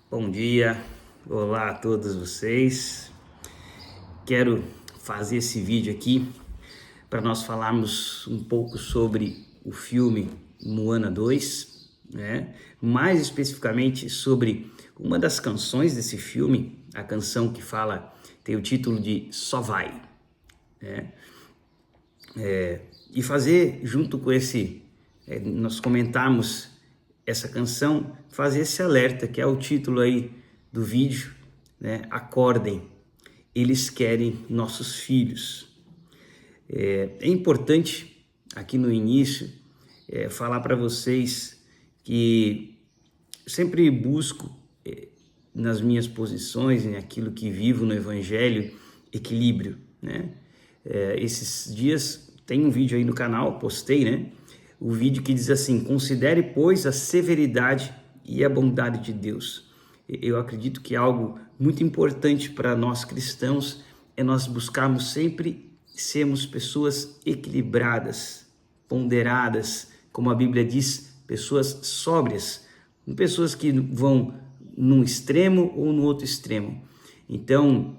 Bom dia, olá a todos vocês. Quero fazer esse vídeo aqui para nós falarmos um pouco sobre o filme Moana 2, né? Mais especificamente sobre uma das canções desse filme, a canção que tem o título de Só Vai, né? E fazer junto com nós comentarmos essa canção, fazer esse alerta, que é o título aí do vídeo, né? Acordem, eles querem nossos filhos. É importante aqui no início falar para vocês que sempre busco nas minhas posições, em aquilo que vivo no Evangelho, equilíbrio, né? Esses dias tem um vídeo aí no canal, postei, né? O vídeo que diz assim: considere, pois, a severidade e a bondade de Deus. Eu acredito que algo muito importante para nós cristãos é nós buscarmos sempre sermos pessoas equilibradas, ponderadas, como a Bíblia diz, pessoas sóbrias, pessoas que vão num extremo ou no outro extremo. Então,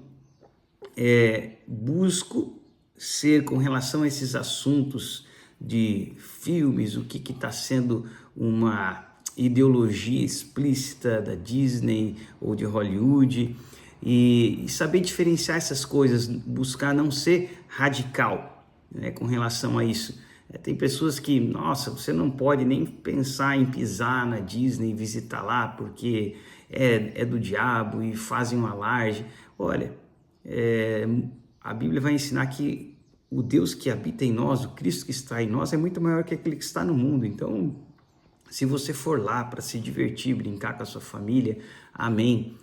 busco ser, com relação a esses assuntos de filmes, o que está sendo uma ideologia explícita da Disney ou de Hollywood, e saber diferenciar essas coisas, buscar não ser radical, né, com relação a isso. Tem pessoas que, nossa, você não pode nem pensar em pisar na Disney e visitar lá porque é do diabo e fazem um alarde. Olha, a Bíblia vai ensinar que o Deus que habita em nós, o Cristo que está em nós, é muito maior que aquele que está no mundo. Então, se você for lá para se divertir, brincar com a sua família, amém.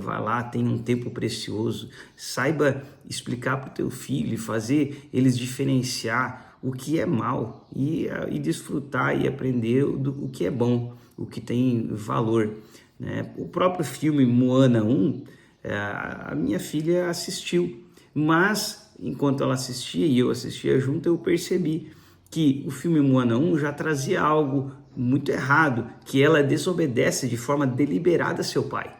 Vá lá, tenha um tempo precioso, saiba explicar para o teu filho e fazer eles diferenciar o que é mal e desfrutar e aprender o que é bom, o que tem valor, né? O próprio filme Moana 1, a minha filha assistiu, mas enquanto ela assistia e eu assistia junto, eu percebi que o filme Moana 1 já trazia algo muito errado, que ela desobedece de forma deliberada a seu pai.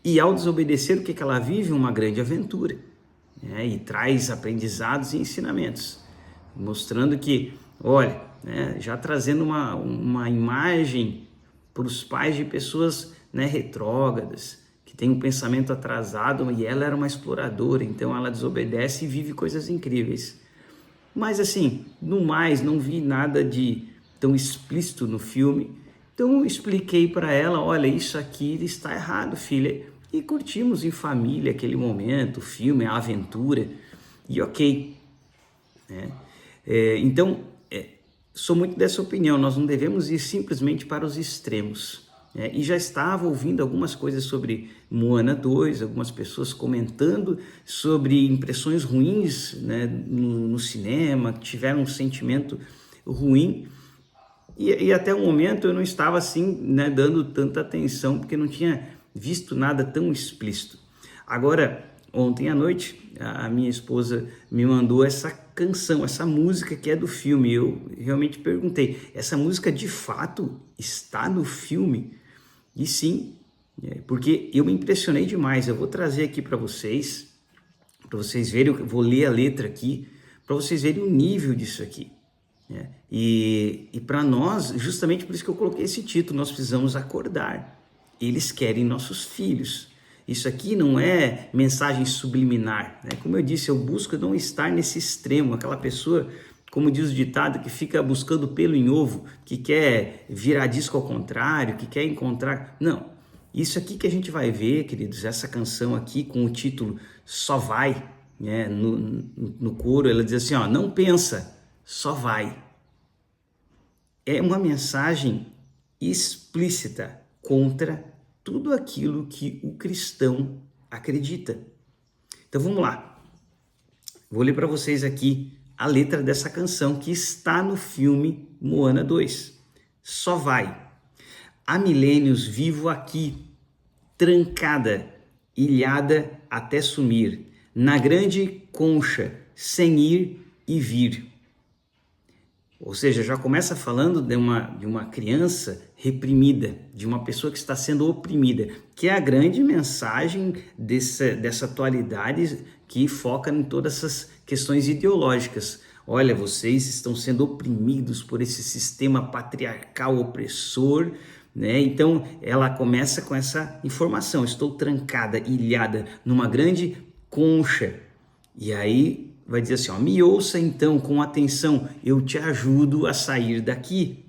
E ao desobedecer, o que ela vive? Uma grande aventura, né? E traz aprendizados e ensinamentos, mostrando que, olha, né, já trazendo uma imagem para os pais de pessoas, né, retrógradas, que tem um pensamento atrasado, e ela era uma exploradora, então ela desobedece e vive coisas incríveis. Mas assim, no mais, não vi nada de tão explícito no filme, então eu expliquei para ela: olha, isso aqui está errado, filha, e curtimos em família aquele momento, o filme, a aventura, e ok, né? Então, sou muito dessa opinião, nós não devemos ir simplesmente para os extremos. E já estava ouvindo algumas coisas sobre Moana 2, algumas pessoas comentando sobre impressões ruins, né, no cinema, que tiveram um sentimento ruim, e até o momento eu não estava assim, né, dando tanta atenção, porque não tinha visto nada tão explícito. Agora, ontem à noite, a minha esposa me mandou essa canção, essa música que é do filme. Eu realmente perguntei: essa música de fato está no filme? E sim, porque eu me impressionei demais. Eu vou trazer aqui para vocês verem, eu vou ler a letra aqui, para vocês verem o nível disso aqui, né? E para nós, justamente por isso que eu coloquei esse título, nós precisamos acordar. Eles querem nossos filhos. Isso aqui não é mensagem subliminar, né? Como eu disse, eu busco não estar nesse extremo, aquela pessoa, como diz o ditado, que fica buscando pelo em ovo, que quer virar disco ao contrário, que quer encontrar... Não, isso aqui que a gente vai ver, queridos, essa canção aqui com o título Só Vai, né? No coro ela diz assim, ó: não pensa, só vai. É uma mensagem explícita contra tudo aquilo que o cristão acredita. Então vamos lá, vou ler para vocês aqui a letra dessa canção que está no filme Moana 2. Só vai. Há milênios vivo aqui, trancada, ilhada até sumir, na grande concha, sem ir e vir. Ou seja, já começa falando de uma criança reprimida, de uma pessoa que está sendo oprimida, que é a grande mensagem dessa atualidade que foca em todas essas questões ideológicas. Olha, vocês estão sendo oprimidos por esse sistema patriarcal opressor, né? Então ela começa com essa informação: estou trancada, ilhada numa grande concha. E aí vai dizer assim, ó, me ouça então com atenção, eu te ajudo a sair daqui.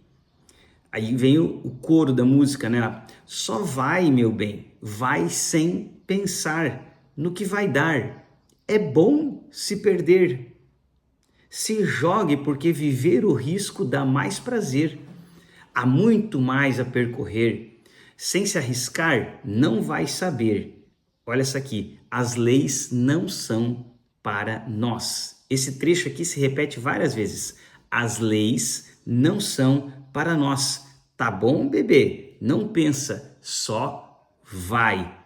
Aí vem o coro da música, né? Só vai, meu bem, vai sem pensar no que vai dar. É bom se perder. Se jogue, porque viver o risco dá mais prazer. Há muito mais a percorrer. Sem se arriscar, não vai saber. Olha essa aqui, as leis não são para nós. Esse trecho aqui se repete várias vezes. As leis não são para nós. Tá bom, bebê? Não pensa, só vai.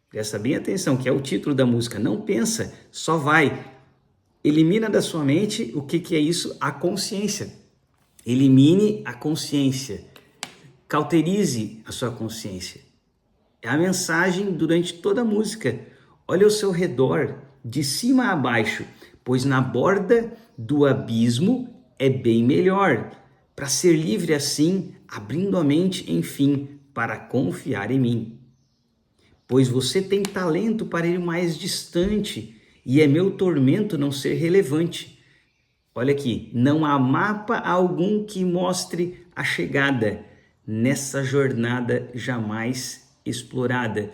Presta bem atenção, que é o título da música. Não pensa, só vai. Elimina da sua mente o que é isso? A consciência. Elimine a consciência. Cauterize a sua consciência. É a mensagem durante toda a música. Olha ao seu redor, de cima a baixo, pois na borda do abismo é bem melhor, para ser livre assim, abrindo a mente, enfim, para confiar em mim. Pois você tem talento para ir mais distante, e é meu tormento não ser relevante. Olha aqui, não há mapa algum que mostre a chegada nessa jornada jamais explorada.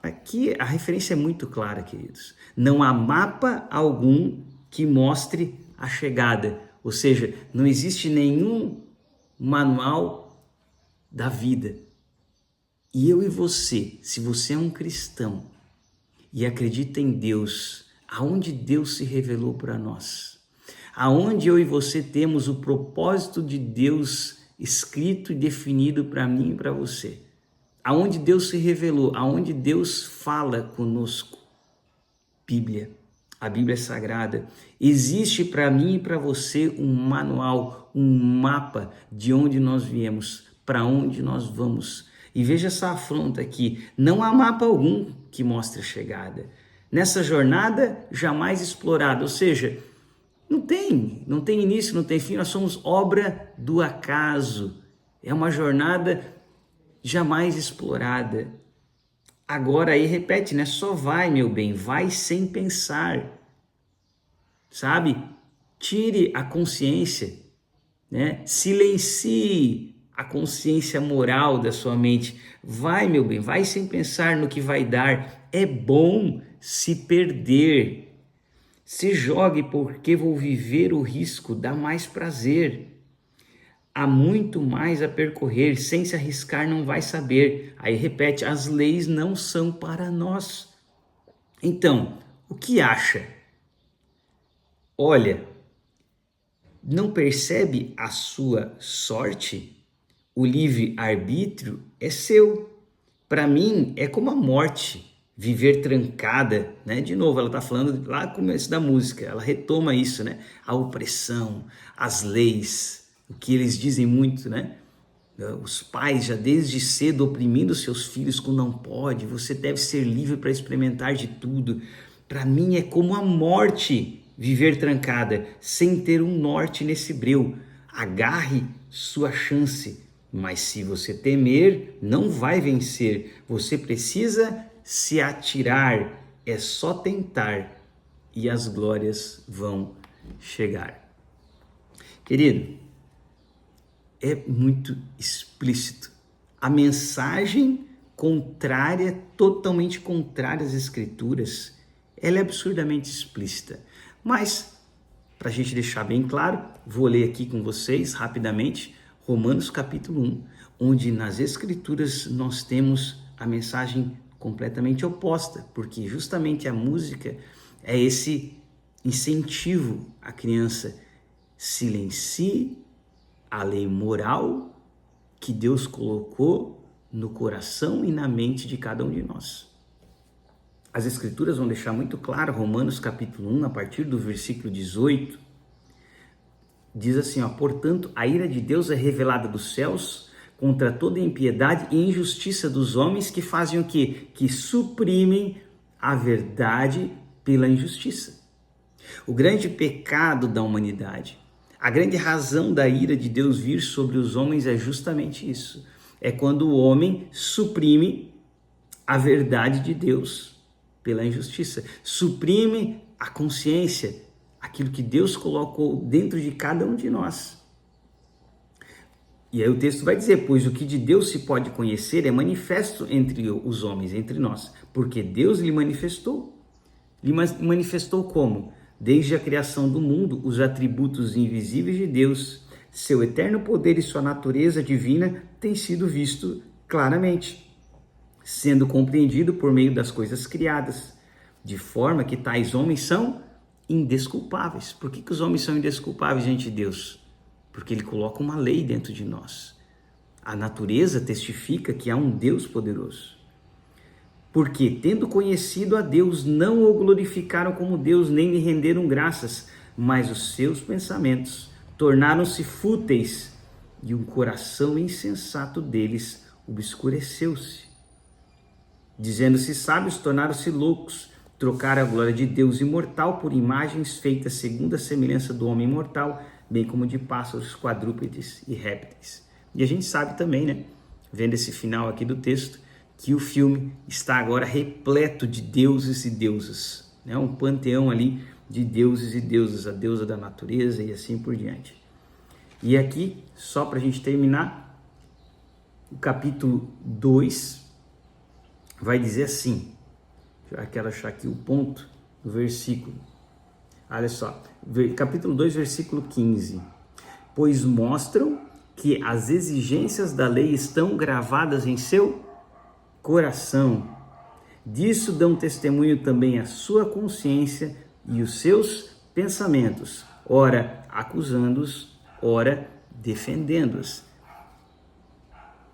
Aqui a referência é muito clara, queridos. Não há mapa algum que mostre a chegada. Ou seja, não existe nenhum manual da vida. E eu e você, se você é um cristão e acredita em Deus, aonde Deus se revelou para nós, aonde eu e você temos o propósito de Deus escrito e definido para mim e para você, aonde Deus se revelou, aonde Deus fala conosco, Bíblia, a Bíblia Sagrada, existe para mim e para você um manual, um mapa de onde nós viemos, para onde nós vamos. E veja essa afronta aqui, não há mapa algum que mostre a chegada. Nessa jornada jamais explorada, ou seja, não tem início, não tem fim, nós somos obra do acaso. É uma jornada jamais explorada. Agora aí repete, né? Só vai, meu bem, vai sem pensar. Sabe? Tire a consciência, né? Silencie a consciência moral da sua mente. Vai, meu bem, vai sem pensar no que vai dar. É bom se perder. Se jogue, porque vou viver o risco, dá mais prazer. Há muito mais a percorrer, sem se arriscar não vai saber. Aí repete, as leis não são para nós. Então, o que acha? Olha, não percebe a sua sorte? O livre-arbítrio é seu. Para mim, é como a morte, viver trancada, né? De novo, ela está falando lá no começo da música, ela retoma isso, né? A opressão, as leis, o que eles dizem muito, né? Os pais já desde cedo oprimindo seus filhos com não pode, você deve ser livre para experimentar de tudo. Para mim é como a morte, viver trancada, sem ter um norte nesse breu. Agarre sua chance, mas se você temer, não vai vencer. Você precisa se atirar, é só tentar e as glórias vão chegar. Querido, é muito explícito. A mensagem contrária, totalmente contrária às Escrituras, ela é absurdamente explícita. Mas, para a gente deixar bem claro, vou ler aqui com vocês rapidamente Romanos capítulo 1, onde nas Escrituras nós temos a mensagem completamente oposta, porque justamente a música é esse incentivo à criança. Silencie a lei moral que Deus colocou no coração e na mente de cada um de nós. As Escrituras vão deixar muito claro, Romanos capítulo 1, a partir do versículo 18, Diz assim, ó, portanto, a ira de Deus é revelada dos céus contra toda impiedade e injustiça dos homens que fazem o quê? Que suprimem a verdade pela injustiça. O grande pecado da humanidade, a grande razão da ira de Deus vir sobre os homens é justamente isso. É quando o homem suprime a verdade de Deus pela injustiça, suprime a consciência, aquilo que Deus colocou dentro de cada um de nós. E aí o texto vai dizer, pois o que de Deus se pode conhecer é manifesto entre os homens, entre nós, porque Deus lhe manifestou. Lhe manifestou como? Desde a criação do mundo, os atributos invisíveis de Deus, seu eterno poder e sua natureza divina têm sido visto claramente, sendo compreendido por meio das coisas criadas, de forma que tais homens são indesculpáveis. Por que os homens são indesculpáveis diante de Deus? Porque Ele coloca uma lei dentro de nós. A natureza testifica que há um Deus poderoso. Porque, tendo conhecido a Deus, não o glorificaram como Deus, nem lhe renderam graças, mas os seus pensamentos tornaram-se fúteis e o coração insensato deles obscureceu-se. Dizendo-se sábios, tornaram-se loucos, trocaram a glória de Deus imortal por imagens feitas segundo a semelhança do homem mortal, bem como de pássaros, quadrúpedes e répteis. E a gente sabe também, né, vendo esse final aqui do texto, que o filme está agora repleto de deuses e deusas, né? Um panteão ali de deuses e deusas, a deusa da natureza e assim por diante. E aqui, só para a gente terminar, o capítulo 2 vai dizer assim, já quero achar aqui o ponto do versículo, olha só, capítulo 2, versículo 15, pois mostram que as exigências da lei estão gravadas em seu coração. Disso dão testemunho também a sua consciência e os seus pensamentos, ora acusando-os, ora defendendo-os.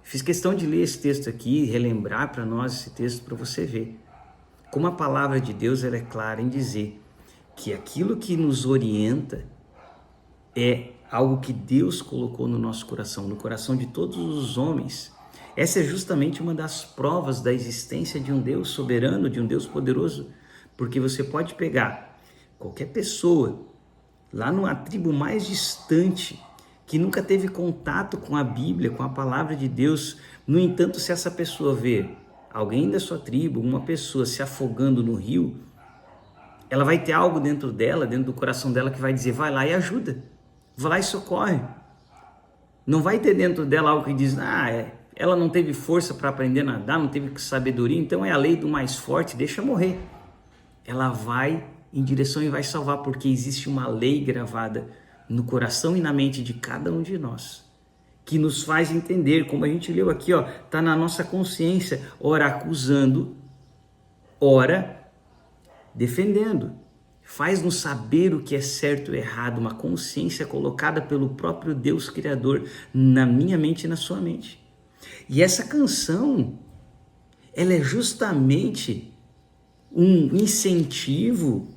Fiz questão de ler esse texto aqui, relembrar para nós esse texto para você ver como a palavra de Deus ela é clara em dizer que aquilo que nos orienta é algo que Deus colocou no nosso coração, no coração de todos os homens. Essa é justamente uma das provas da existência de um Deus soberano, de um Deus poderoso, porque você pode pegar qualquer pessoa lá numa tribo mais distante, que nunca teve contato com a Bíblia, com a palavra de Deus. No entanto, se essa pessoa vê alguém da sua tribo, uma pessoa se afogando no rio, ela vai ter algo dentro dela, dentro do coração dela, que vai dizer, vai lá e ajuda, vai lá e socorre. Não vai ter dentro dela algo que diz, ela não teve força para aprender a nadar, não teve sabedoria, então é a lei do mais forte, deixa morrer. Ela vai em direção e vai salvar, porque existe uma lei gravada no coração e na mente de cada um de nós, que nos faz entender, como a gente leu aqui, está na nossa consciência, ora acusando, ora defendendo. Faz-nos saber o que é certo e errado, uma consciência colocada pelo próprio Deus Criador na minha mente e na sua mente. E essa canção, ela é justamente um incentivo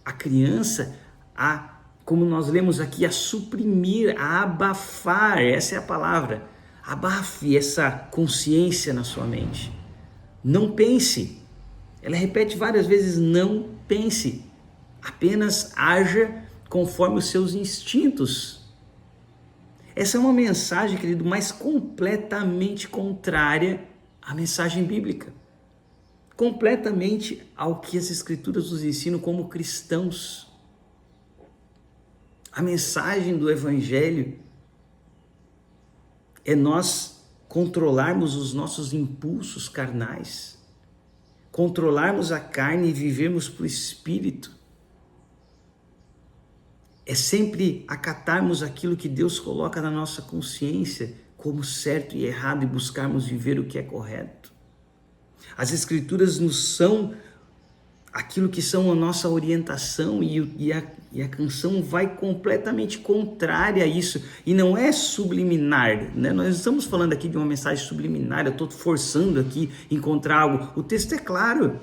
à criança a, como nós lemos aqui, a suprimir, a abafar, essa é a palavra, abafe essa consciência na sua mente. Não pense, ela repete várias vezes, não pense, apenas haja conforme os seus instintos. Essa é uma mensagem, querido, mas completamente contrária à mensagem bíblica. Completamente ao que as Escrituras nos ensinam como cristãos. A mensagem do Evangelho é nós controlarmos os nossos impulsos carnais, controlarmos a carne e vivermos para o Espírito. É sempre acatarmos aquilo que Deus coloca na nossa consciência como certo e errado e buscarmos viver o que é correto. As Escrituras nos são aquilo que são a nossa orientação e a canção vai completamente contrária a isso. E não é subliminar, né? Nós estamos falando aqui de uma mensagem subliminar, eu estou forçando aqui encontrar algo. O texto é claro,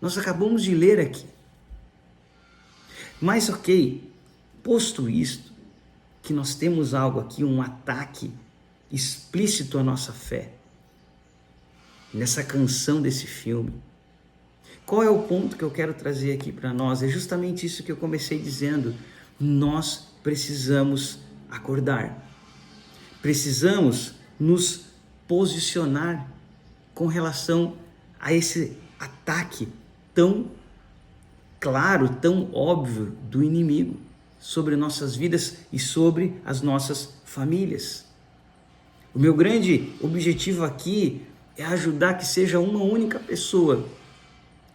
nós acabamos de ler aqui. Mas ok, posto isto, que nós temos algo aqui, um ataque explícito à nossa fé, nessa canção desse filme. Qual é o ponto que eu quero trazer aqui para nós? É justamente isso que eu comecei dizendo. Nós precisamos acordar. Precisamos nos posicionar com relação a esse ataque tão claro, tão óbvio do inimigo sobre nossas vidas e sobre as nossas famílias. O meu grande objetivo aqui é ajudar que seja uma única pessoa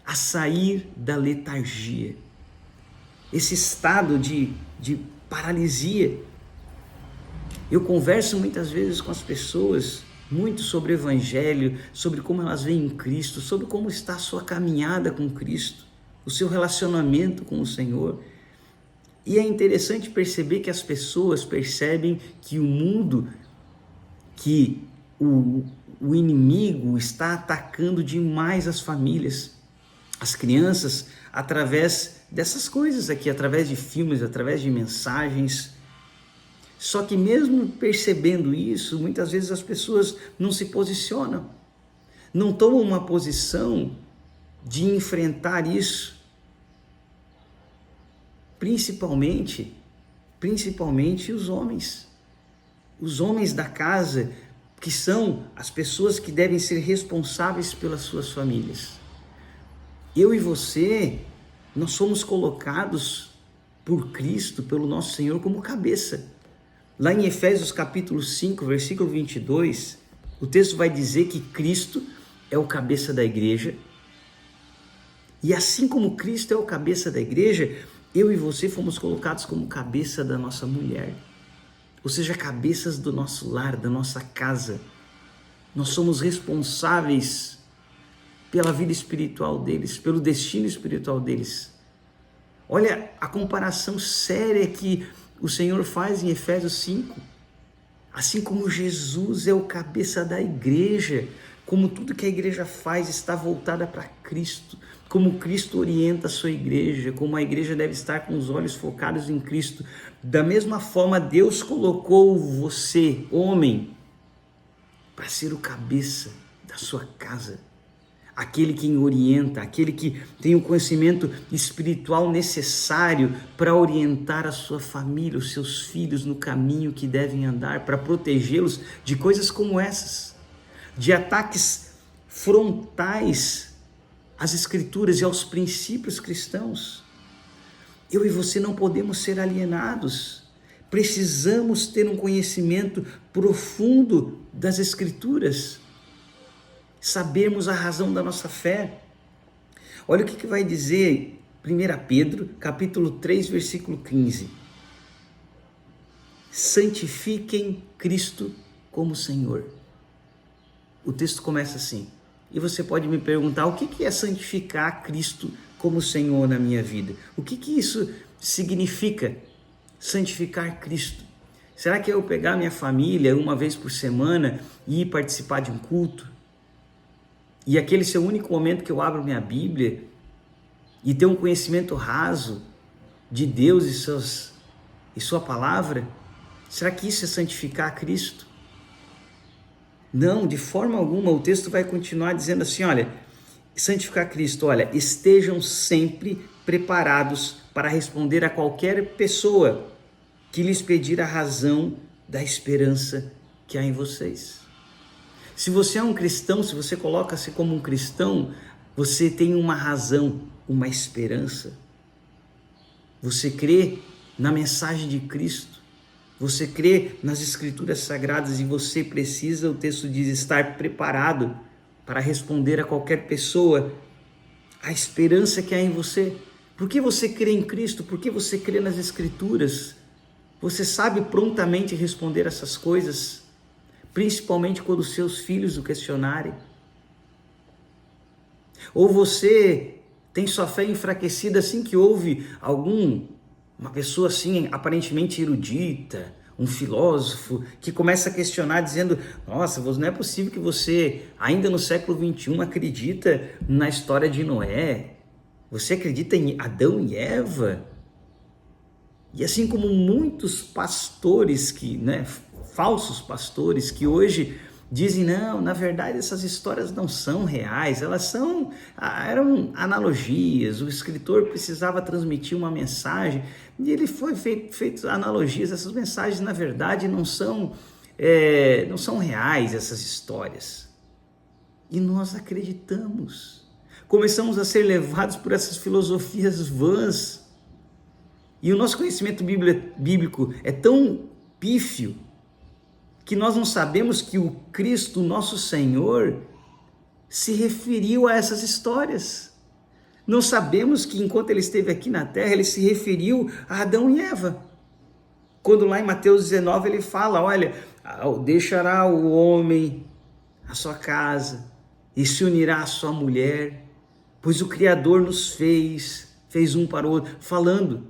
a sair da letargia, esse estado de paralisia. Eu converso muitas vezes com as pessoas muito sobre o Evangelho, sobre como elas veem Cristo, sobre como está a sua caminhada com Cristo, o seu relacionamento com o Senhor. E é interessante perceber que as pessoas percebem que o mundo, que o inimigo está atacando demais as famílias, as crianças, através dessas coisas aqui, através de filmes, através de mensagens. Só que mesmo percebendo isso, muitas vezes as pessoas não se posicionam, não tomam uma posição de enfrentar isso. Principalmente os homens da casa, que são as pessoas que devem ser responsáveis pelas suas famílias. Eu e você, nós somos colocados por Cristo, pelo nosso Senhor, como cabeça. Lá em Efésios capítulo 5, versículo 22, o texto vai dizer que Cristo é o cabeça da igreja. E assim como Cristo é o cabeça da igreja, eu e você fomos colocados como cabeça da nossa mulher. Ou seja, cabeças do nosso lar, da nossa casa. Nós somos responsáveis pela vida espiritual deles, pelo destino espiritual deles. Olha a comparação séria que o Senhor faz em Efésios 5. Assim como Jesus é o cabeça da igreja, como tudo que a igreja faz está voltada para Cristo, como Cristo orienta a sua igreja, como a igreja deve estar com os olhos focados em Cristo. Da mesma forma, Deus colocou você, homem, para ser o cabeça da sua casa. Aquele que orienta, aquele que tem o conhecimento espiritual necessário para orientar a sua família, os seus filhos no caminho que devem andar, para protegê-los de coisas como essas, de ataques frontais às Escrituras e aos princípios cristãos. Eu e você não podemos ser alienados. Precisamos ter um conhecimento profundo das Escrituras, sabermos a razão da nossa fé. Olha o que vai dizer 1 Pedro, capítulo 3, versículo 15. Santifiquem Cristo como Senhor. O texto começa assim. E você pode me perguntar, o que é santificar Cristo como Senhor na minha vida? O que isso significa, santificar Cristo? Será que é eu pegar minha família uma vez por semana e ir participar de um culto? E aquele ser o único momento que eu abro minha Bíblia e ter um conhecimento raso de Deus e sua palavra? Será que isso é santificar a Cristo? Não, de forma alguma. O texto vai continuar dizendo assim, olha, santificar Cristo, olha, estejam sempre preparados para responder a qualquer pessoa que lhes pedir a razão da esperança que há em vocês. Se você é um cristão, se você coloca-se como um cristão, você tem uma razão, uma esperança. Você crê na mensagem de Cristo. Você crê nas Escrituras Sagradas e você precisa, o texto diz, estar preparado para responder a qualquer pessoa a esperança que há em você. Por que você crê em Cristo? Por que você crê nas Escrituras? Você sabe prontamente responder essas coisas, principalmente quando os seus filhos o questionarem? Ou você tem sua fé enfraquecida assim que ouve uma pessoa assim aparentemente erudita, um filósofo, que começa a questionar dizendo, nossa, não é possível que você ainda no século XXI acredita na história de Noé? Você acredita em Adão e Eva? E assim como muitos pastores falsos pastores que hoje dizem, não, na verdade essas histórias não são reais, eram analogias, o escritor precisava transmitir uma mensagem e ele foi feito analogias, essas mensagens na verdade não são reais, essas histórias. E nós acreditamos, começamos a ser levados por essas filosofias vãs. E o nosso conhecimento bíblico é tão pífio que nós não sabemos que o Cristo, nosso Senhor, se referiu a essas histórias. Não sabemos que enquanto ele esteve aqui na terra, ele se referiu a Adão e Eva. Quando lá em Mateus 19 ele fala, olha, deixará o homem a sua casa e se unirá à sua mulher, pois o Criador nos fez um para o outro, falando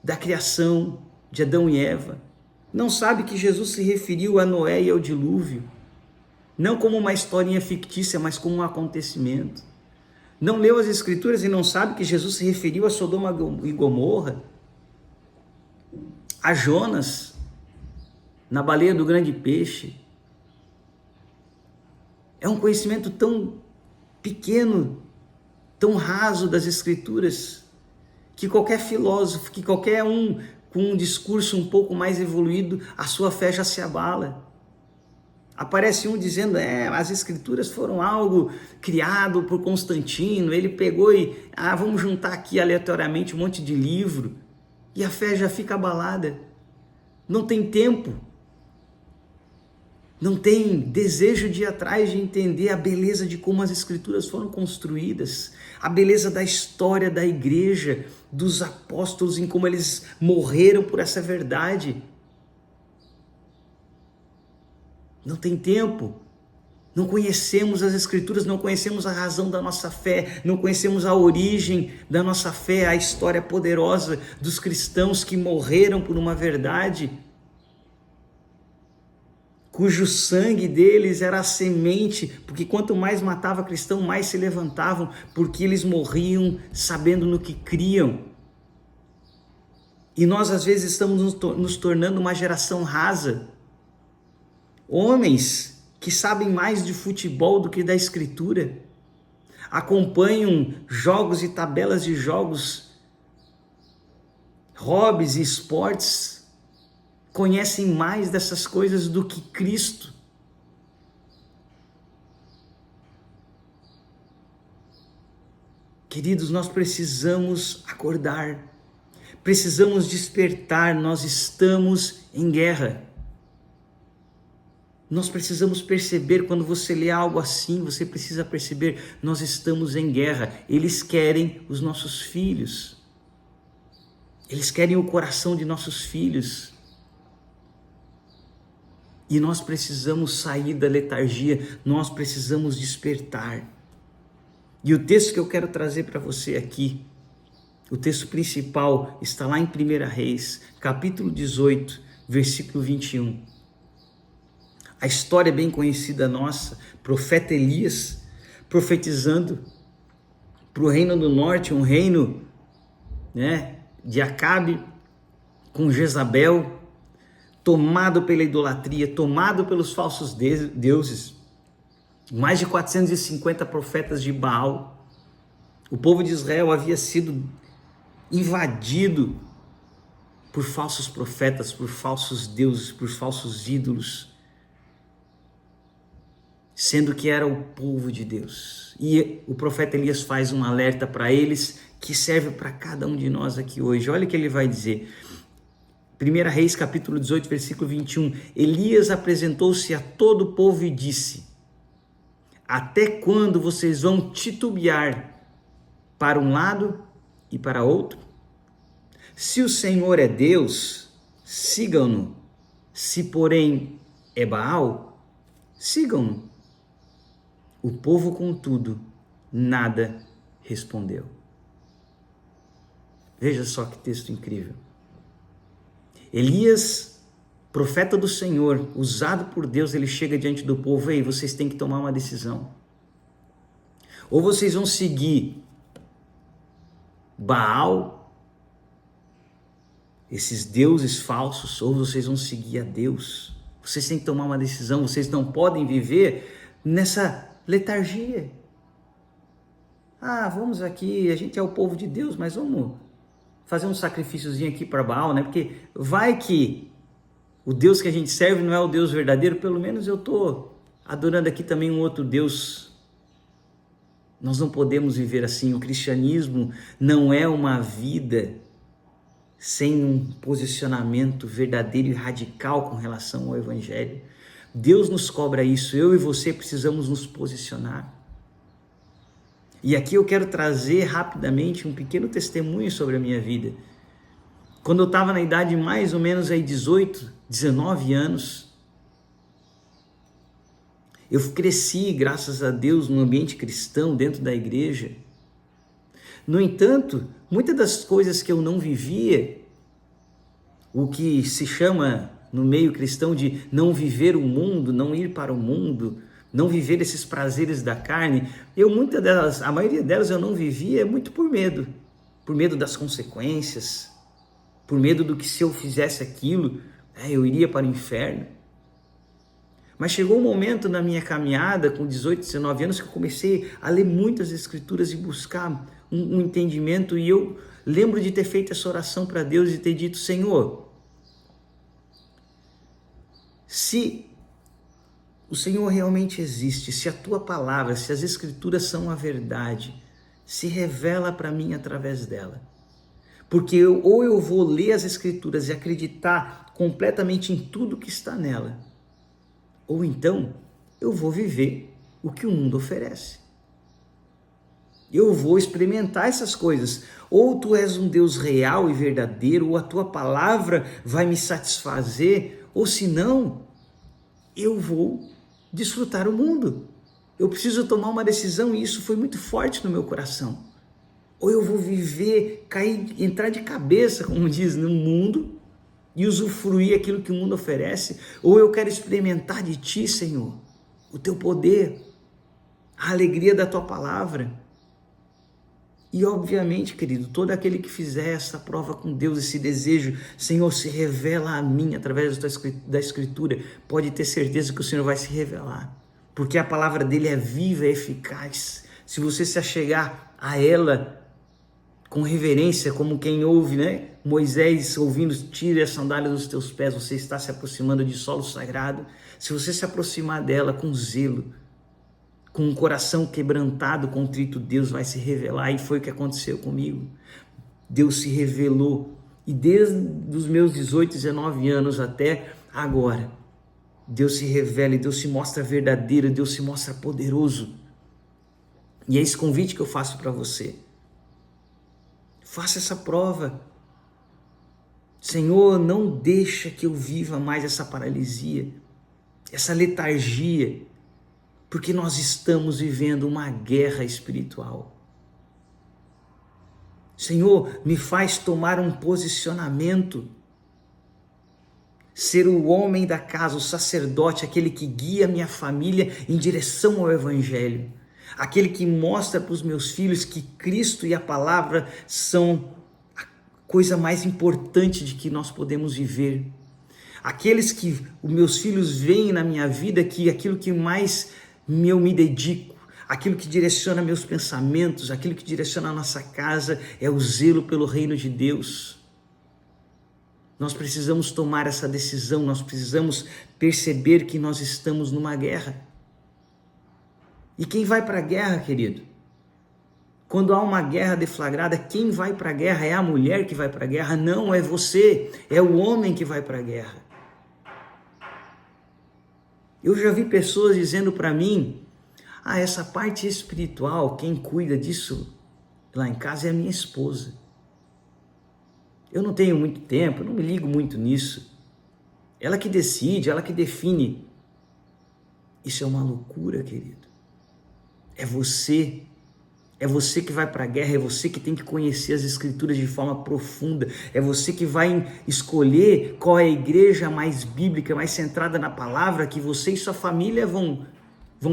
da criação de Adão e Eva. Não sabe que Jesus se referiu a Noé e ao dilúvio, não como uma historinha fictícia, mas como um acontecimento. Não leu as Escrituras e não sabe que Jesus se referiu a Sodoma e Gomorra, a Jonas, na baleia do grande peixe. É um conhecimento tão pequeno, tão raso das Escrituras, que qualquer filósofo, que qualquer um com um discurso um pouco mais evoluído, a sua fé já se abala. Aparece um dizendo, as Escrituras foram algo criado por Constantino, ele pegou e, vamos juntar aqui aleatoriamente um monte de livro, e a fé já fica abalada. Não tem tempo, não tem desejo de ir atrás de entender a beleza de como as Escrituras foram construídas, a beleza da história da igreja, dos apóstolos, em como eles morreram por essa verdade. Não tem tempo, não conhecemos as Escrituras, não conhecemos a razão da nossa fé, não conhecemos a origem da nossa fé, a história poderosa dos cristãos que morreram por uma verdade, cujo sangue deles era a semente, porque quanto mais matava cristão, mais se levantavam, porque eles morriam sabendo no que criam. E nós às vezes estamos nos tornando uma geração rasa, homens que sabem mais de futebol do que da Escritura, acompanham jogos e tabelas de jogos, hobbies e esportes, conhecem mais dessas coisas do que Cristo. Queridos, nós precisamos acordar, precisamos despertar, nós estamos em guerra. Nós precisamos perceber, quando você lê algo assim, você precisa perceber, nós estamos em guerra. Eles querem os nossos filhos, eles querem o coração de nossos filhos. E nós precisamos sair da letargia, nós precisamos despertar. E o texto que eu quero trazer para você aqui, o texto principal, está lá em 1 Reis, capítulo 18, versículo 21. A história bem conhecida nossa, profeta Elias, profetizando para o reino do norte, um reino de Acabe, com Jezabel, tomado pela idolatria, tomado pelos falsos deuses, mais de 450 profetas de Baal. O povo de Israel havia sido invadido por falsos profetas, por falsos deuses, por falsos ídolos, sendo que era o povo de Deus. E o profeta Elias faz um alerta para eles, que serve para cada um de nós aqui hoje. Olha o que ele vai dizer. 1 Reis, capítulo 18, versículo 21. Elias apresentou-se a todo o povo e disse: até quando vocês vão titubear para um lado e para outro? Se o Senhor é Deus, sigam-no. Se, porém, é Baal, sigam-no. O povo, contudo, nada respondeu. Veja só que texto incrível. Elias, profeta do Senhor, usado por Deus, ele chega diante do povo: ei, vocês têm que tomar uma decisão. Ou vocês vão seguir Baal, esses deuses falsos, ou vocês vão seguir a Deus. Vocês têm que tomar uma decisão, vocês não podem viver nessa letargia. Vamos aqui, a gente é o povo de Deus, mas vamos fazer um sacrifíciozinho aqui para Baal, né? Porque vai que o Deus que a gente serve não é o Deus verdadeiro, pelo menos eu estou adorando aqui também um outro Deus. Nós não podemos viver assim. O cristianismo não é uma vida sem um posicionamento verdadeiro e radical com relação ao Evangelho. Deus nos cobra isso, eu e você precisamos nos posicionar. E aqui eu quero trazer rapidamente um pequeno testemunho sobre a minha vida. Quando eu estava na idade mais ou menos aí 18, 19 anos, eu cresci, graças a Deus, num ambiente cristão dentro da igreja. No entanto, muitas das coisas que eu não vivia, o que se chama no meio cristão de não viver o mundo, não ir para o mundo, não viver esses prazeres da carne, a maioria delas eu não vivia muito por medo das consequências, por medo do que se eu fizesse aquilo, eu iria para o inferno. Mas chegou um momento na minha caminhada, com 18, 19 anos, que eu comecei a ler muitas escrituras e buscar um entendimento, e eu lembro de ter feito essa oração para Deus e ter dito: Senhor, se o Senhor realmente existe, se a Tua palavra, se as escrituras são a verdade, se revela para mim através dela. Porque ou eu vou ler as escrituras e acreditar completamente em tudo que está nela, ou então eu vou viver o que o mundo oferece. Eu vou experimentar essas coisas. Ou tu és um Deus real e verdadeiro, ou a tua palavra vai me satisfazer, ou se não, eu vou desfrutar o mundo. Eu preciso tomar uma decisão, e isso foi muito forte no meu coração. Ou eu vou viver, entrar de cabeça, como diz, no mundo, e usufruir aquilo que o mundo oferece, ou eu quero experimentar de Ti, Senhor, o Teu poder, a alegria da Tua palavra. E obviamente, querido, todo aquele que fizer essa prova com Deus, esse desejo, Senhor, se revela a mim através da Escritura, pode ter certeza que o Senhor vai se revelar, porque a palavra dele é viva, é eficaz. Se você se achegar a ela com reverência, como quem ouve, né? Moisés ouvindo: tire a sandália dos teus pés, você está se aproximando de solo sagrado. Se você se aproximar dela com zelo, com um coração quebrantado, contrito, Deus vai se revelar, e foi o que aconteceu comigo. Deus se revelou, e desde os meus 18, 19 anos até agora, Deus se revela e Deus se mostra verdadeiro, Deus se mostra poderoso. E é esse convite que eu faço para você. Faça essa prova. Senhor, não deixa que eu viva mais essa paralisia, essa letargia, porque nós estamos vivendo uma guerra espiritual. Senhor, me faz tomar um posicionamento, ser o homem da casa, o sacerdote, aquele que guia minha família em direção ao Evangelho, aquele que mostra para os meus filhos que Cristo e a palavra são a coisa mais importante de que nós podemos viver. Aqueles que os meus filhos veem na minha vida, que aquilo que mais eu me dedico, aquilo que direciona meus pensamentos, aquilo que direciona a nossa casa é o zelo pelo reino de Deus. Nós precisamos tomar essa decisão, nós precisamos perceber que nós estamos numa guerra. E quem vai para a guerra, querido? Quando há uma guerra deflagrada, quem vai para a guerra? É a mulher que vai para a guerra? Não, é você, é o homem que vai para a guerra. Eu já vi pessoas dizendo para mim: essa parte espiritual, quem cuida disso lá em casa é a minha esposa. Eu não tenho muito tempo, eu não me ligo muito nisso. Ela que decide, ela que define. Isso é uma loucura, querido. É você que vai para a guerra, é você que tem que conhecer as escrituras de forma profunda, é você que vai escolher qual é a igreja mais bíblica, mais centrada na palavra, que você e sua família vão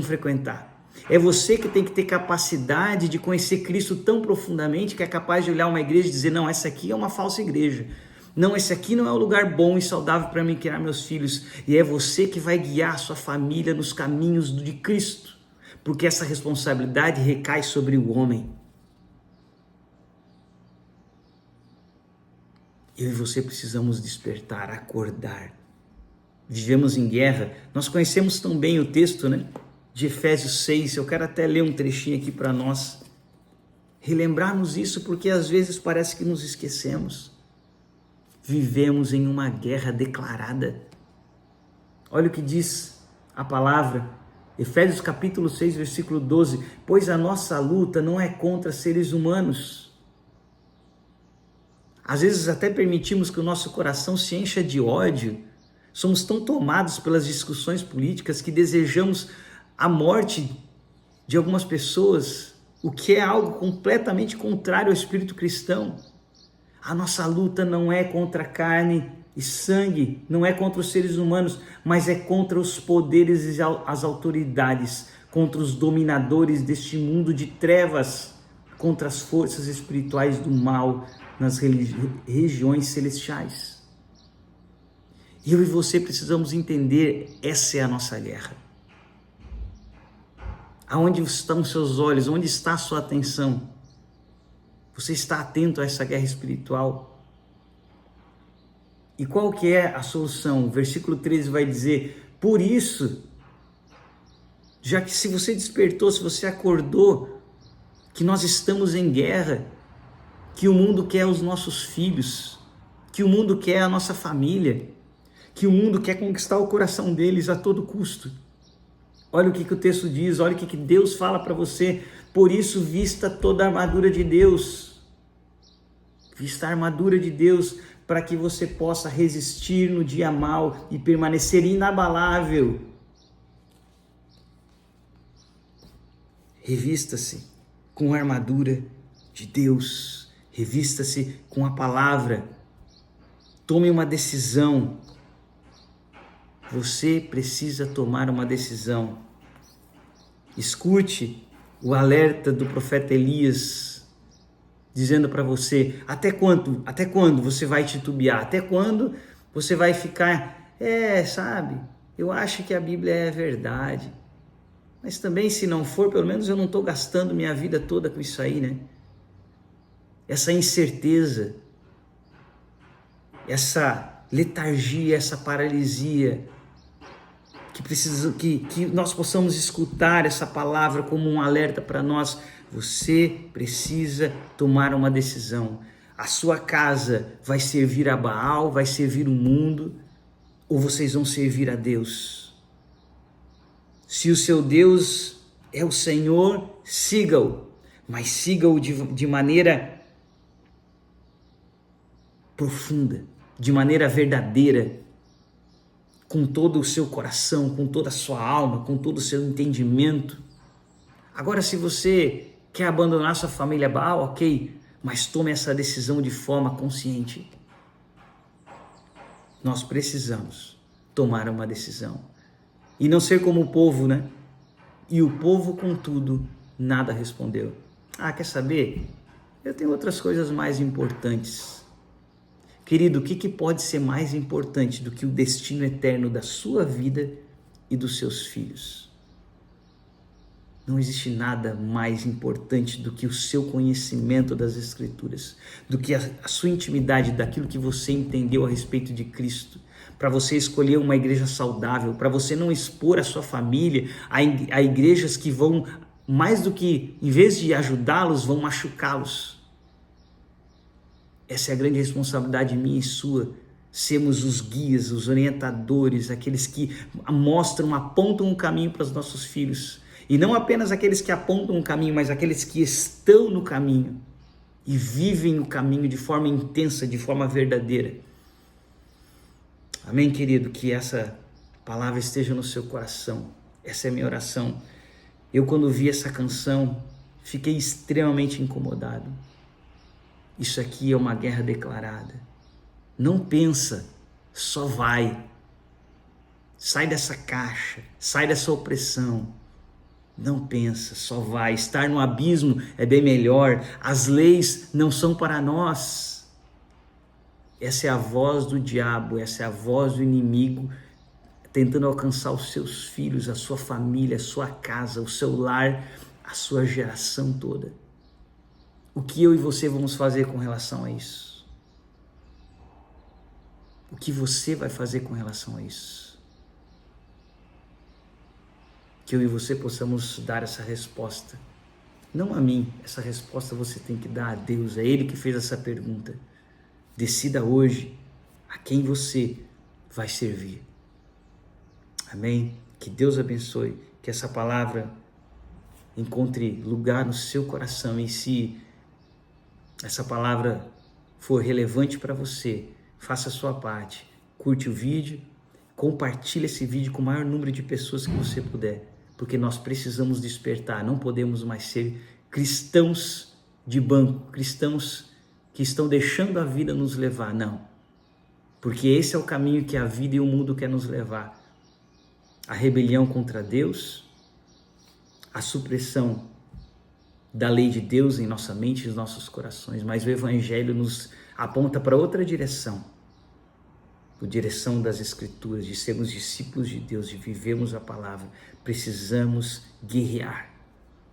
frequentar. É você que tem que ter capacidade de conhecer Cristo tão profundamente que é capaz de olhar uma igreja e dizer: não, essa aqui é uma falsa igreja. Não, esse aqui não é o lugar bom e saudável para mim criar meus filhos. E é você que vai guiar sua família nos caminhos de Cristo, porque essa responsabilidade recai sobre o homem. Eu e você precisamos despertar, acordar. Vivemos em guerra. Nós conhecemos tão bem o texto, né, de Efésios 6. Eu quero até ler um trechinho aqui para nós relembrarmos isso, porque às vezes parece que nos esquecemos. Vivemos em uma guerra declarada. Olha o que diz a palavra, Efésios capítulo 6, versículo 12. Pois a nossa luta não é contra seres humanos. Às vezes até permitimos que o nosso coração se encha de ódio. Somos tão tomados pelas discussões políticas que desejamos a morte de algumas pessoas, o que é algo completamente contrário ao espírito cristão. A nossa luta não é contra carne e sangue, não é contra os seres humanos, mas é contra os poderes e as autoridades, contra os dominadores deste mundo de trevas, contra as forças espirituais do mal nas regiões celestiais. Eu e você precisamos entender, essa é a nossa guerra. Aonde estão seus olhos? Onde está a sua atenção? Você está atento a essa guerra espiritual? E qual que é a solução? O versículo 13 vai dizer, por isso, já que se você despertou, se você acordou, que nós estamos em guerra, que o mundo quer os nossos filhos, que o mundo quer a nossa família, que o mundo quer conquistar o coração deles a todo custo. Olha o que o texto diz, olha o que Deus fala para você. Por isso, vista toda a armadura de Deus. Vista a armadura de Deus para que você possa resistir no dia mau e permanecer inabalável. Revista-se com a armadura de Deus. Revista-se com a palavra. Tome uma decisão. Você precisa tomar uma decisão. Escute o alerta do profeta Elias, dizendo para você, até quando você vai titubear? Até quando você vai ficar, eu acho que a Bíblia é verdade. Mas também, se não for, pelo menos eu não estou gastando minha vida toda com isso aí, né? Essa incerteza, essa letargia, essa paralisia, que nós possamos escutar essa palavra como um alerta para nós. Você precisa tomar uma decisão. A sua casa vai servir a Baal, vai servir o mundo, ou vocês vão servir a Deus? Se o seu Deus é o Senhor, siga-o, mas siga-o de maneira profunda, de maneira verdadeira, com todo o seu coração, com toda a sua alma, com todo o seu entendimento. Agora, se você quer abandonar sua família Baal, ok, mas tome essa decisão de forma consciente. Nós precisamos tomar uma decisão e não ser como o povo, né? E o povo, contudo, nada respondeu. Quer saber? Eu tenho outras coisas mais importantes. Querido, o que pode ser mais importante do que o destino eterno da sua vida e dos seus filhos? Não existe nada mais importante do que o seu conhecimento das Escrituras, do que a sua intimidade daquilo que você entendeu a respeito de Cristo, para você escolher uma igreja saudável, para você não expor a sua família a igrejas que vão, mais do que, em vez de ajudá-los, vão machucá-los. Essa é a grande responsabilidade minha e sua, sermos os guias, os orientadores, aqueles que mostram, apontam um caminho para os nossos filhos. E não apenas aqueles que apontam um caminho, mas aqueles que estão no caminho e vivem o caminho de forma intensa, de forma verdadeira. Amém, querido? Que essa palavra esteja no seu coração. Essa é a minha oração. Eu, quando vi essa canção, fiquei extremamente incomodado. Isso aqui é uma guerra declarada. Não pensa, só vai. Sai dessa caixa, sai dessa opressão. Não pensa, só vai. Estar no abismo é bem melhor. As leis não são para nós. Essa é a voz do diabo, essa é a voz do inimigo tentando alcançar os seus filhos, a sua família, a sua casa, o seu lar, a sua geração toda. O que eu e você vamos fazer com relação a isso? O que você vai fazer com relação a isso? Que eu e você possamos dar essa resposta. Não a mim, essa resposta você tem que dar a Deus, é Ele que fez essa pergunta. Decida hoje a quem você vai servir. Amém? Que Deus abençoe, que essa palavra encontre lugar no seu coração, e se essa palavra for relevante para você, faça a sua parte, curte o vídeo, compartilhe esse vídeo com o maior número de pessoas que você puder, porque nós precisamos despertar, não podemos mais ser cristãos de banco, cristãos que estão deixando a vida nos levar, não, porque esse é o caminho que a vida e o mundo quer nos levar, a rebelião contra Deus, a supressão da lei de Deus em nossa mente e nos nossos corações, mas o Evangelho nos aponta para outra direção, a direção das Escrituras, de sermos discípulos de Deus, de vivermos a palavra. Precisamos guerrear,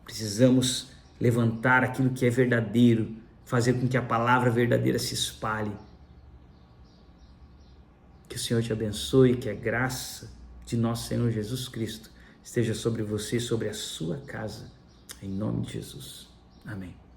precisamos levantar aquilo que é verdadeiro, fazer com que a palavra verdadeira se espalhe. Que o Senhor te abençoe, que a graça de nosso Senhor Jesus Cristo esteja sobre você e sobre a sua casa, em nome de Jesus. Amém.